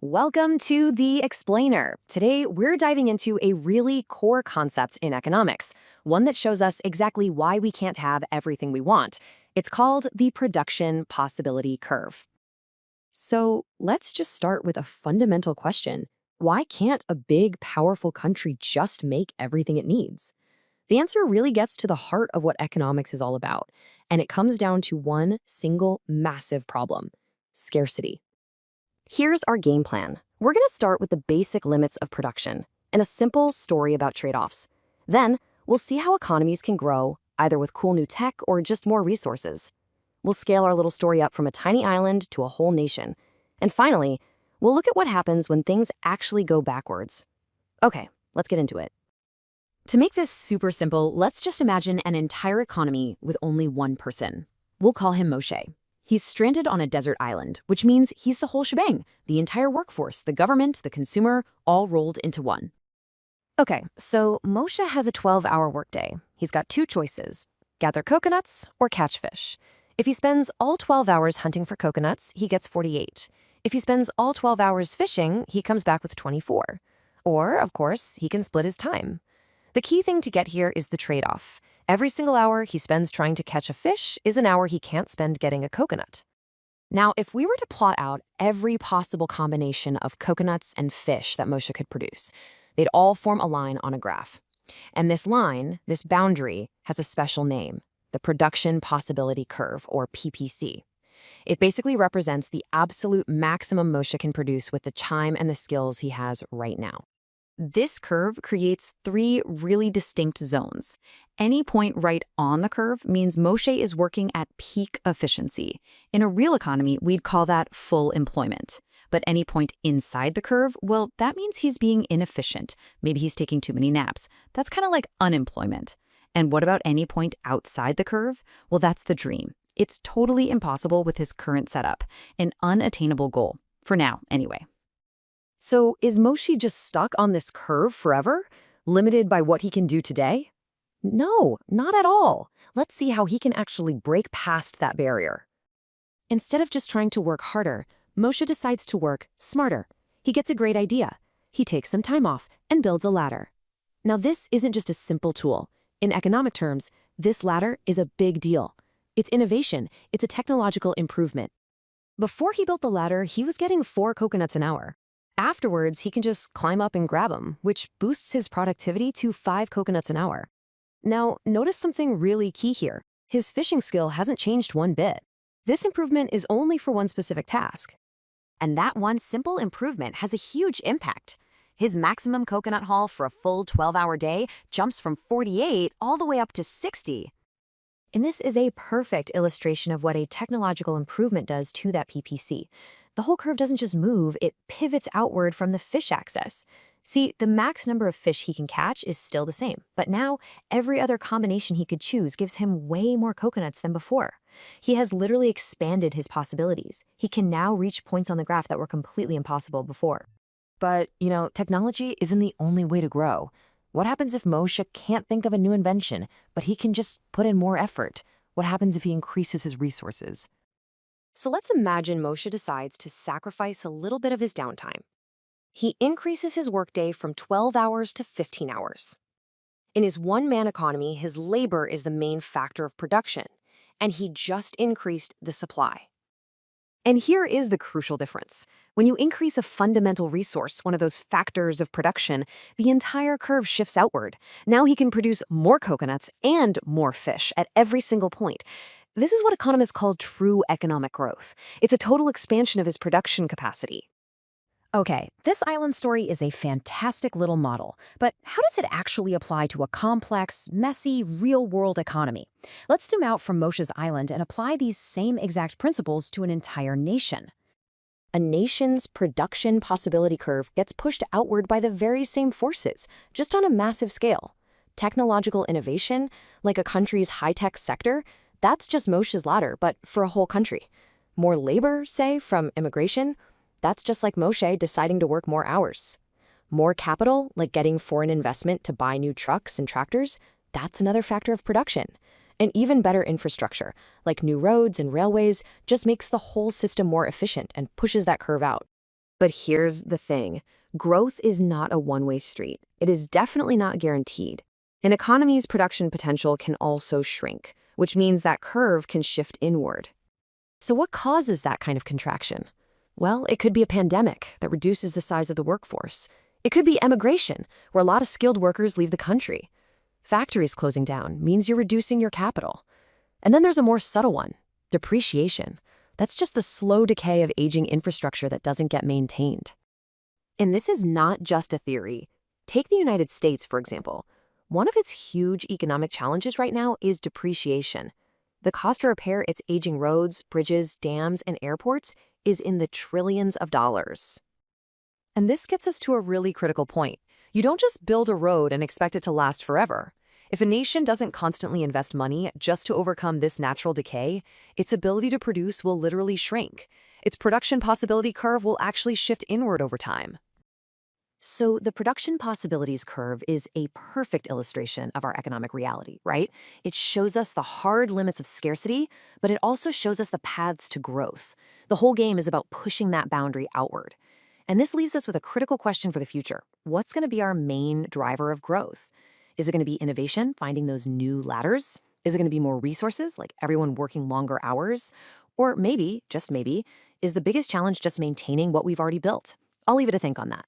Welcome to The Explainer. Today, we're diving into a really core concept in economics, one that shows us exactly why we can't have everything we want. It's called the production possibility curve. So let's just start with a fundamental question. Why can't a big, powerful country just make everything it needs? The answer really gets to the heart of what economics is all about, and it comes down to one single massive problem: scarcity. Here's our game plan. We're going to start with the basic limits of production and a simple story about trade-offs. Then, we'll see how economies can grow, either with cool new tech or just more resources. We'll scale our little story up from a tiny island to a whole nation. And finally, we'll look at what happens when things actually go backwards. Okay, let's get into it. To make this super simple, let's just imagine an entire economy with only one person. We'll call him Moshe. He's stranded on a desert island, which means he's the whole shebang, the entire workforce, the government, the consumer, all rolled into one. Okay, so Moshe has a 12-hour workday. He's got two choices: gather coconuts or catch fish. If he spends all 12 hours hunting for coconuts, he gets 48. If he spends all 12 hours fishing, he comes back with 24. Or, of course, he can split his time. The key thing to get here is the trade-off. Every single hour he spends trying to catch a fish is an hour he can't spend getting a coconut. Now, if we were to plot out every possible combination of coconuts and fish that Moshe could produce, they'd all form a line on a graph. And this line, this boundary, has a special name: the production possibility curve, or PPC. It basically represents the absolute maximum Moshe can produce with the time and the skills he has right now. This curve creates three really distinct zones. Any point right on the curve means Moshe is working at peak efficiency. In a real economy, we'd call that full employment. But any point inside the curve, well, that means he's being inefficient. Maybe he's taking too many naps. That's kind of like unemployment. And what about any point outside the curve? Well, that's the dream. It's totally impossible with his current setup, an unattainable goal. For now, anyway. So is Moshe just stuck on this curve forever, limited by what he can do today? No, not at all. Let's see how he can actually break past that barrier. Instead of just trying to work harder, Moshe decides to work smarter. He gets a great idea. He takes some time off and builds a ladder. Now, this isn't just a simple tool. In economic terms, this ladder is a big deal. It's innovation. It's a technological improvement. Before he built the ladder, he was getting 4 coconuts an hour. Afterwards, he can just climb up and grab them, which boosts his productivity to 5 coconuts an hour. Now, notice something really key here. His fishing skill hasn't changed one bit. This improvement is only for one specific task. And that one simple improvement has a huge impact. His maximum coconut haul for a full 12-hour day jumps from 48 all the way up to 60. And this is a perfect illustration of what a technological improvement does to that PPC. The whole curve doesn't just move, it pivots outward from the fish axis. See, the max number of fish he can catch is still the same, but now every other combination he could choose gives him way more coconuts than before. He has literally expanded his possibilities. He can now reach points on the graph that were completely impossible before. But, technology isn't the only way to grow. What happens if Moshe can't think of a new invention, but he can just put in more effort? What happens if he increases his resources? So let's imagine Moshe decides to sacrifice a little bit of his downtime. He increases his workday from 12 hours to 15 hours. In his one-man economy, his labor is the main factor of production, and he just increased the supply. And here is the crucial difference. When you increase a fundamental resource, one of those factors of production, the entire curve shifts outward. Now he can produce more coconuts and more fish at every single point. This is what economists call true economic growth. It's a total expansion of his production capacity. Okay, this island story is a fantastic little model, but how does it actually apply to a complex, messy, real-world economy? Let's zoom out from Moshe's island and apply these same exact principles to an entire nation. A nation's production possibility curve gets pushed outward by the very same forces, just on a massive scale. Technological innovation, like a country's high-tech sector, that's just Moshe's ladder, but for a whole country. More labor, say, from immigration, that's just like Moshe deciding to work more hours. More capital, like getting foreign investment to buy new trucks and tractors, that's another factor of production. And even better infrastructure, like new roads and railways, just makes the whole system more efficient and pushes that curve out. But here's the thing. Growth is not a one-way street. It is definitely not guaranteed. An economy's production potential can also shrink, which means that curve can shift inward. So what causes that kind of contraction? Well, it could be a pandemic that reduces the size of the workforce. It could be emigration, where a lot of skilled workers leave the country. Factories closing down means you're reducing your capital. And then there's a more subtle one, depreciation. That's just the slow decay of aging infrastructure that doesn't get maintained. And this is not just a theory. Take the United States, for example. One of its huge economic challenges right now is depreciation. The cost to repair its aging roads, bridges, dams, and airports is in the trillions of dollars. And this gets us to a really critical point. You don't just build a road and expect it to last forever. If a nation doesn't constantly invest money just to overcome this natural decay, its ability to produce will literally shrink. Its production possibility curve will actually shift inward over time. So the production possibilities curve is a perfect illustration of our economic reality, right? It shows us the hard limits of scarcity, but it also shows us the paths to growth. The whole game is about pushing that boundary outward. And this leaves us with a critical question for the future. What's going to be our main driver of growth? Is it going to be innovation, finding those new ladders? Is it going to be more resources, like everyone working longer hours? Or maybe, just maybe, is the biggest challenge just maintaining what we've already built? I'll leave it to think on that.